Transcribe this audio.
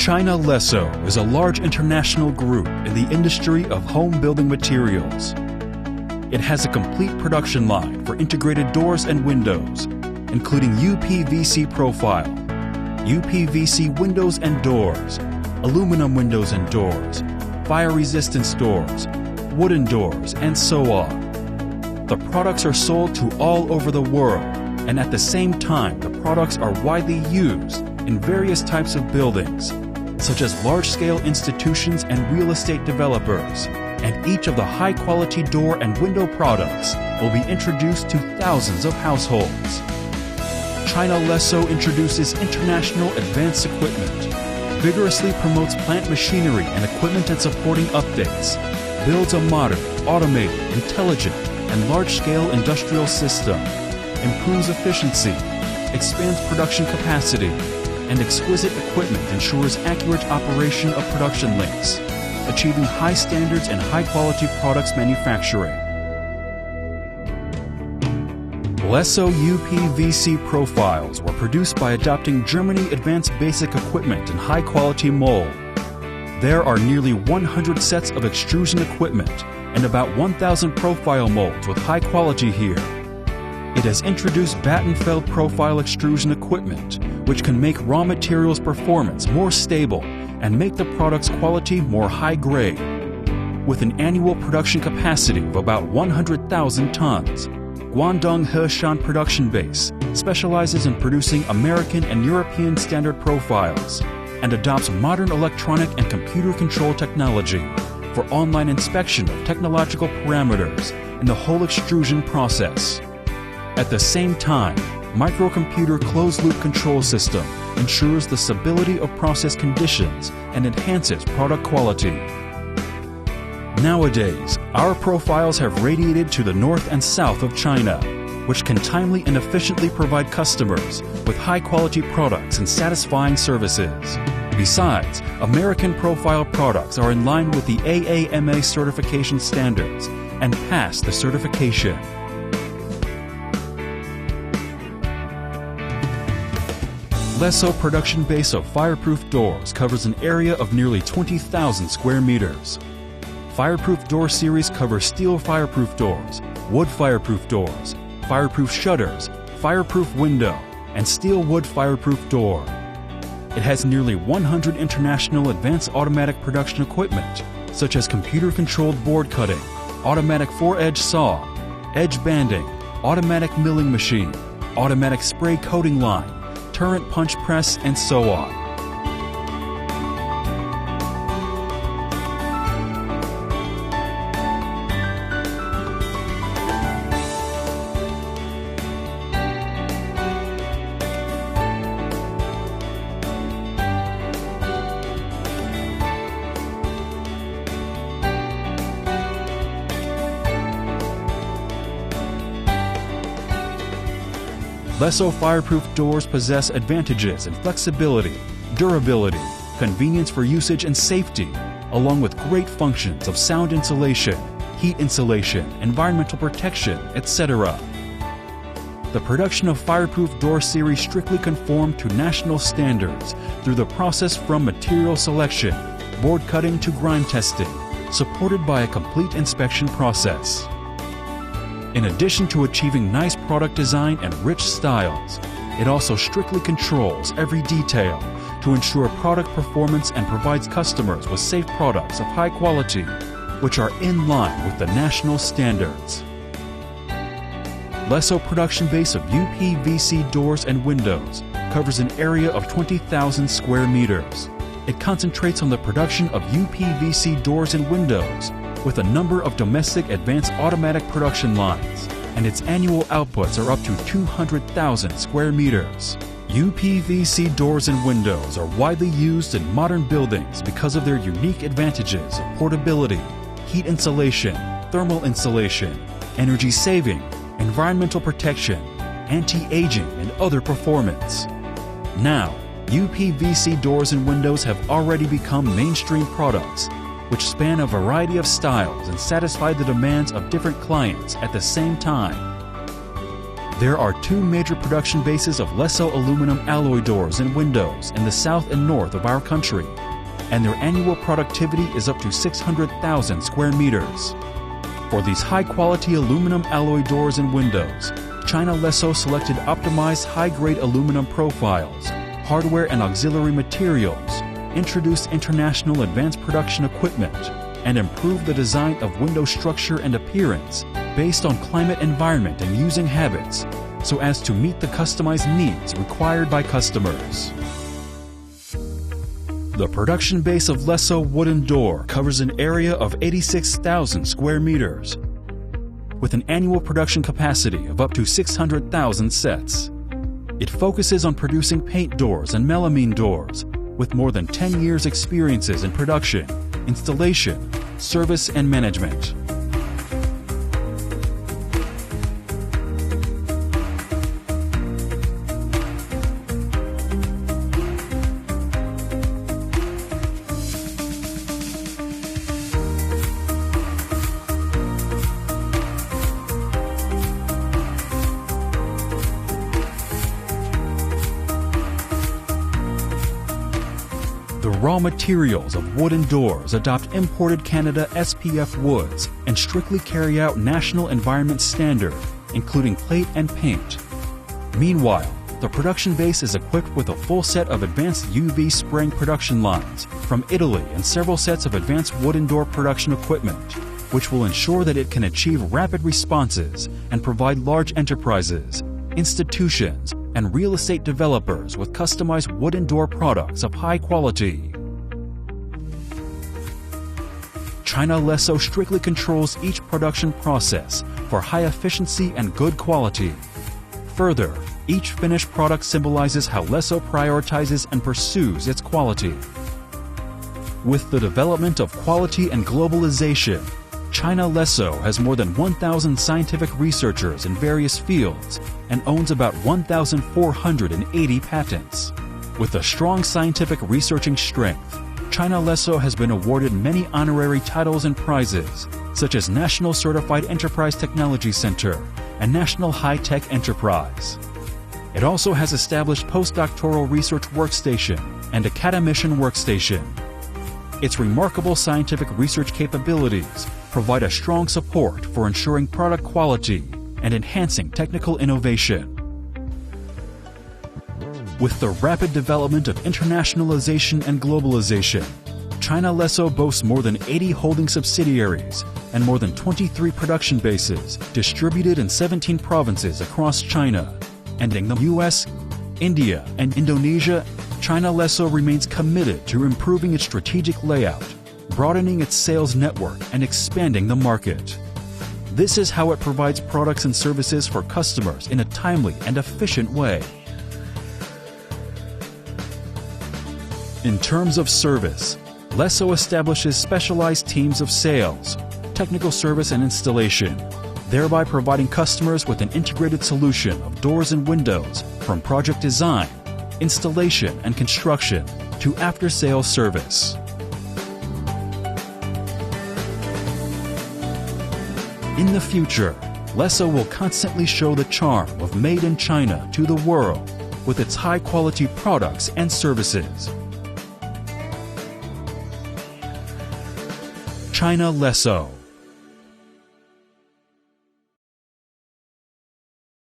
China Lesso is a large international group in the industry of home building materials. It has a complete production line for integrated doors and windows, including UPVC profile, UPVC windows and doors, aluminum windows and doors, fire resistance doors, wooden doors, and so on. The products are sold to all over the world, and at the same time, the products are widely used in various types of buildings, such as large-scale institutions and real estate developers, and each of the high-quality door and window products will be introduced to thousands of households. China Lesso introduces international advanced equipment, vigorously promotes plant machinery and equipment and supporting updates, builds a modern, automated, intelligent, and large-scale industrial system, improves efficiency, expands production capacity, and exquisite equipment ensures accurate operation of production links, achieving high standards and high-quality products manufacturing. Lesso UPVC profiles were produced by adopting Germany advanced basic equipment and high-quality mold. There are nearly 100 sets of extrusion equipment and about 1,000 profile molds with high quality here. It has introduced Battenfeld profile extrusion equipment, which can make raw materials performance more stable and make the product's quality more high-grade. With an annual production capacity of about 100,000 tons, Guangdong Heshan Production Base specializes in producing American and European standard profiles and adopts modern electronic and computer control technology for online inspection of technological parameters in the whole extrusion process. At the same time, microcomputer closed-loop control system ensures the stability of process conditions and enhances product quality. Nowadays, our profiles have radiated to the north and south of China, which can timely and efficiently provide customers with high-quality products and satisfying services. Besides, American profile products are in line with the AAMA certification standards and pass the certification. Lesso production base of fireproof doors covers an area of nearly 20,000 square meters. Fireproof door series covers steel fireproof doors, wood fireproof doors, fireproof shutters, fireproof window, and steel wood fireproof door. It has nearly 100 international advanced automatic production equipment, such as computer-controlled board cutting, automatic 4-edge saw, edge banding, automatic milling machine, automatic spray coating line, turret punch press, and so on. Lesso fireproof doors possess advantages in flexibility, durability, convenience for usage and safety, along with great functions of sound insulation, heat insulation, environmental protection, etc. The production of fireproof door series strictly conform to national standards through the process from material selection, board cutting to grind testing, supported by a complete inspection process. In addition to achieving nice product design and rich styles, it also strictly controls every detail to ensure product performance and provides customers with safe products of high quality, which are in line with the national standards. Lesso production base of UPVC doors and windows covers an area of 20,000 square meters. It concentrates on the production of UPVC doors and windows with a number of domestic advanced automatic production lines, and its annual outputs are up to 200,000 square meters. UPVC doors and windows are widely used in modern buildings because of their unique advantages of portability, heat insulation, thermal insulation, energy saving, environmental protection, anti-aging, and other performance. Now, UPVC doors and windows have already become mainstream products, which span a variety of styles and satisfy the demands of different clients at the same time. There are two major production bases of Lesso aluminum alloy doors and windows in the south and north of our country, and their annual productivity is up to 600,000 square meters. For these high-quality aluminum alloy doors and windows, China Lesso selected optimized high-grade aluminum profiles, hardware and auxiliary materials, introduced international advanced production equipment, and improved the design of window structure and appearance based on climate environment and using habits, so as to meet the customized needs required by customers. The production base of Lesso wooden door covers an area of 86,000 square meters, with an annual production capacity of up to 600,000 sets. It focuses on producing paint doors and melamine doors, with more than 10 years' experiences in production, installation, service, and management. The raw materials of wooden doors adopt imported Canada SPF woods and strictly carry out national environment standard, including plate and paint. Meanwhile, the production base is equipped with a full set of advanced UV spraying production lines from Italy and several sets of advanced wooden door production equipment, which will ensure that it can achieve rapid responses and provide large enterprises, institutions, and real estate developers with customized wooden door products of high quality. China Lesso strictly controls each production process for high efficiency and good quality. Further, each finished product symbolizes how Lesso prioritizes and pursues its quality. With the development of quality and globalization, China Lesso has more than 1,000 scientific researchers in various fields and owns about 1,480 patents. With a strong scientific researching strength, China Lesso has been awarded many honorary titles and prizes, such as National Certified Enterprise Technology Center and National High-Tech Enterprise. It also has established postdoctoral research workstation and academician workstation. Its remarkable scientific research capabilities provide a strong support for ensuring product quality and enhancing technical innovation. With the rapid development of internationalization and globalization, China Lesso boasts more than 80 holding subsidiaries and more than 23 production bases distributed in 17 provinces across China. And in the US, India, and Indonesia, China Lesso remains committed to improving its strategic layout, broadening its sales network, and expanding the market. This is how it provides products and services for customers in a timely and efficient way. In terms of service, Lesso establishes specialized teams of sales, technical service, and installation, thereby providing customers with an integrated solution of doors and windows from project design, installation, and construction to after-sales service. In the future, Lesso will constantly show the charm of Made in China to the world with its high-quality products and services. China Lesso.